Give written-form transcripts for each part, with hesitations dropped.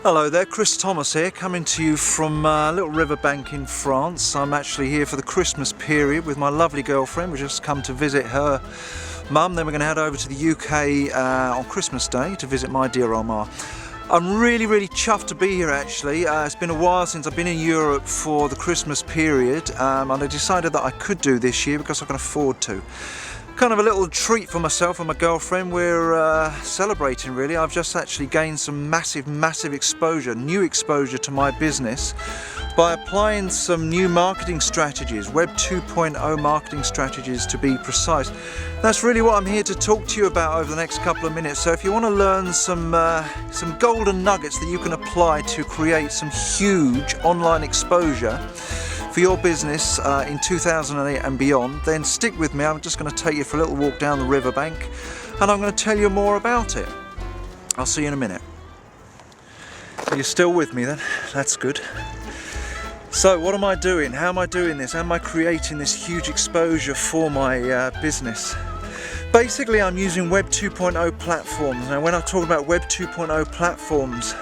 Hello there, Chris Thomas here, coming to you from a little riverbank in France. I'm actually here for the Christmas period with my lovely girlfriend. We've just come to visit her mum, then we're going to head over to the UK on Christmas Day to visit my dear old ma. I'm really chuffed to be here actually. It's been a while since I've been in Europe for the Christmas period, and I decided that I could do this year because I can afford to. Kind of a little treat for myself and my girlfriend. We're celebrating really. I've just actually gained some massive exposure, new exposure to my business by applying some new marketing strategies, Web 2.0 marketing strategies to be precise. That's really what I'm here to talk to you about over the next couple of minutes. So if you want to learn some golden nuggets that you can apply to create some huge online exposure for your business in 2008 and beyond, then stick with me. I'm just going to take you for a little walk down the riverbank and I'm going to tell you more about it. I'll see you in a minute. Are you still with me then? That's good. So what am I doing? How am I doing this? How am I creating this huge exposure for my business? Basically, I'm using Web 2.0 platforms. Now when I talk about Web 2.0 platforms,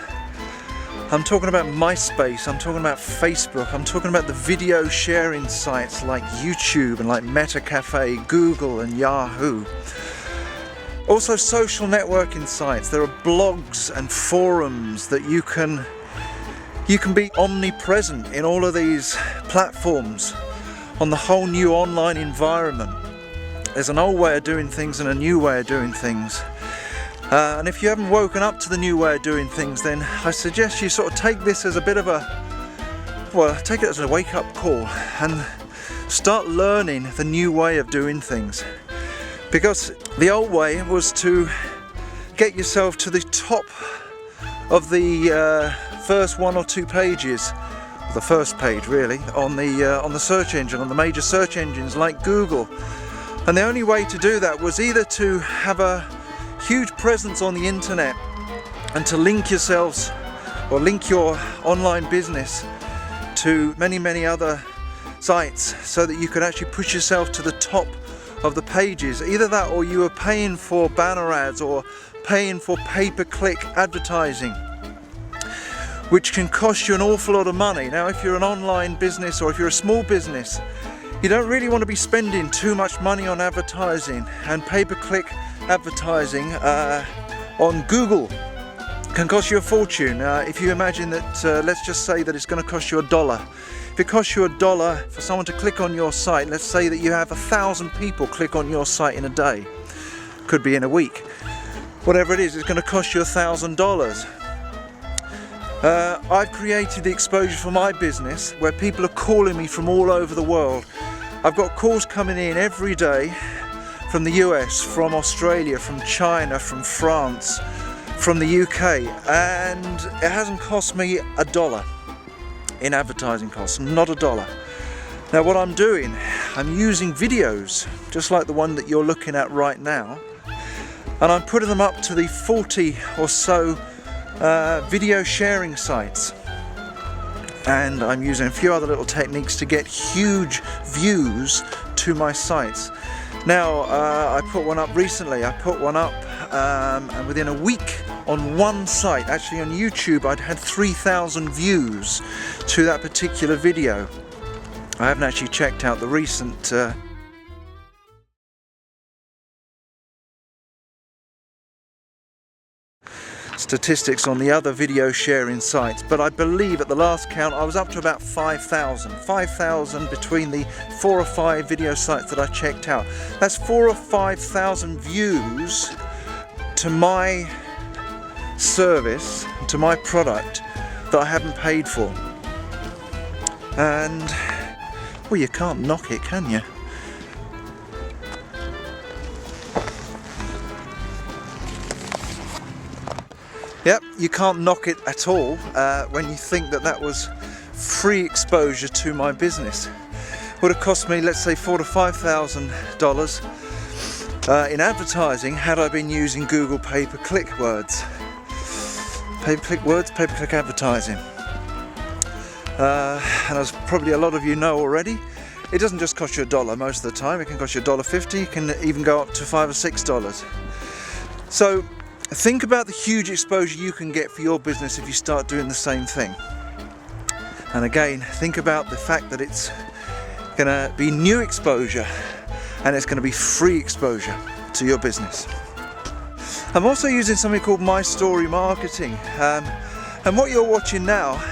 I'm talking about MySpace, I'm talking about Facebook, I'm talking about the video sharing sites like YouTube and like Meta Cafe, Google and Yahoo. Also social networking sites. There are blogs and forums that you can be omnipresent in all of these platforms on the whole new online environment. There's an old way of doing things and a new way of doing things. And if you haven't woken up to the new way of doing things, then I suggest you sort of take this as a bit of take it as a wake-up call and start learning the new way of doing things. Because the old way was to get yourself to the top of the first one or two pages, or the first page really, on the search engine, on the major search engines like Google. And the only way to do that was either to have a huge presence on the internet and to link yourselves or link your online business to many other sites so that you could actually push yourself to the top of the pages. Either that or you were paying for banner ads or paying for pay-per-click advertising, which can cost you an awful lot of money. Now if you're an online business or if you're a small business, you don't really want to be spending too much money on advertising, and pay-per-click advertising on Google can cost you a fortune. If you imagine that, let's just say that it's going to cost you $1. If it costs you $1 for someone to click on your site, let's say that you have 1,000 people click on your site in a day, could be in a week, whatever it is, it's going to cost you $1,000. I've created the exposure for my business where people are calling me from all over the world. I've got calls coming in every day from the US, from Australia, from China, from France, from the UK, and it hasn't cost me $1 in advertising costs, not $1. Now what I'm doing, I'm using videos just like the one that you're looking at right now, and I'm putting them up to the 40 or so video sharing sites, and I'm using a few other little techniques to get huge views to my sites. Now I put one up recently. I put one up and within a week on one site, actually on YouTube, I'd had 3,000 views to that particular video. I haven't actually checked out the recent statistics on the other video sharing sites, but I believe at the last count I was up to about 5,000 between the 4 or 5 video sites that I checked out. That's 4,000 or 5,000 views to my service, to my product that I haven't paid for. And well, you can't knock it, can you? Yep, you can't knock it at all when you think that that was free exposure to my business. Would have cost me, let's say, $4,000 to $5,000 in advertising had I been using Google pay-per-click words. Pay-per-click words, pay-per-click advertising. And as probably a lot of you know already, it doesn't just cost you $1 most of the time. It can cost you $1.50, it can even go up to $5 or $6. So think about the huge exposure you can get for your business if you start doing the same thing. And again, think about the fact that it's going to be new exposure and it's going to be free exposure to your business. I'm also using something called My Story Marketing, and what you're watching now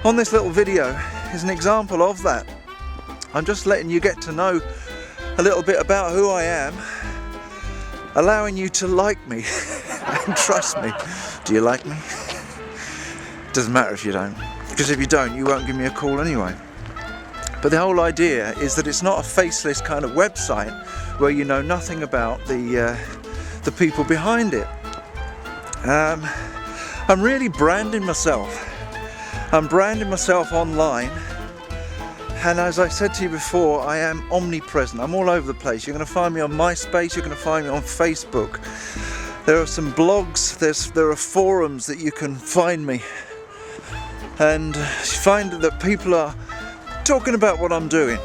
on this little video is an example of that. I'm just letting you get to know a little bit about who I am, allowing you to like me and trust me. Do you like me? Doesn't matter if you don't, because if you don't, you won't give me a call anyway. But the whole idea is that it's not a faceless kind of website where you know nothing about the people behind it. I'm really branding myself. I'm branding myself online, and as I said to you before, I am omnipresent. I'm all over the place. You're going to find me on MySpace, you're going to find me on Facebook. There are some blogs, there are forums that you can find me, and you find that people are talking about what I'm doing,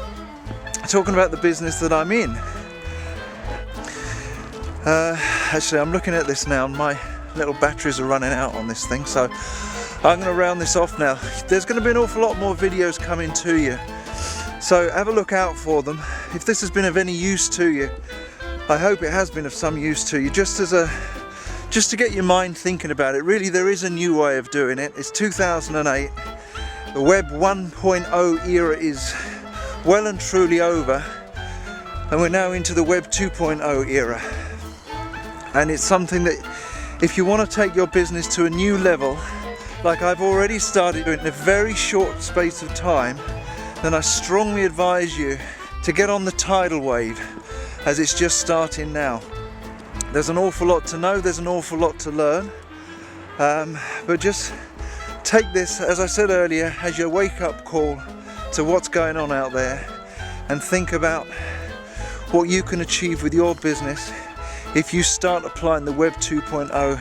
talking about the business that I'm in. Actually, I'm looking at this now and my little batteries are running out on this thing, so I'm going to round this off now. There's going to be an awful lot more videos coming to you, so have a look out for them. If this has been of any use to you, I hope it has been of some use to you, just to get your mind thinking about it. Really, there is a new way of doing it. It's 2008. The Web 1.0 era is well and truly over, and we're now into the Web 2.0 era. And it's something that, if you want to take your business to a new level, like I've already started doing in a very short space of time, then I strongly advise you to get on the tidal wave, as it's just starting now. There's an awful lot to know, there's an awful lot to learn, but just take this, as I said earlier, as your wake-up call to what's going on out there, and think about what you can achieve with your business if you start applying the Web 2.0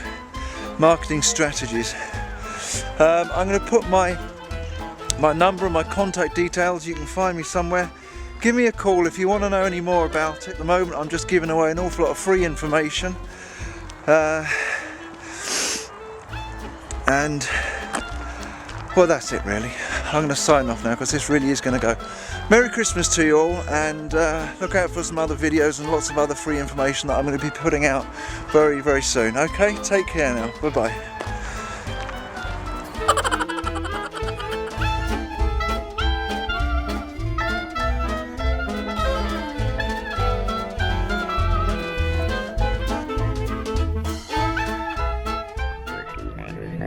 marketing strategies. I'm going to put my number and my contact details. You can find me somewhere. Give me a call if you want to know any more about it. At the moment, I'm just giving away an awful lot of free information. And well, that's it really. I'm going to sign off now because this really is going to go. Merry Christmas to you all, and look out for some other videos and lots of other free information that I'm going to be putting out very, very soon. Okay, take care now. Bye bye.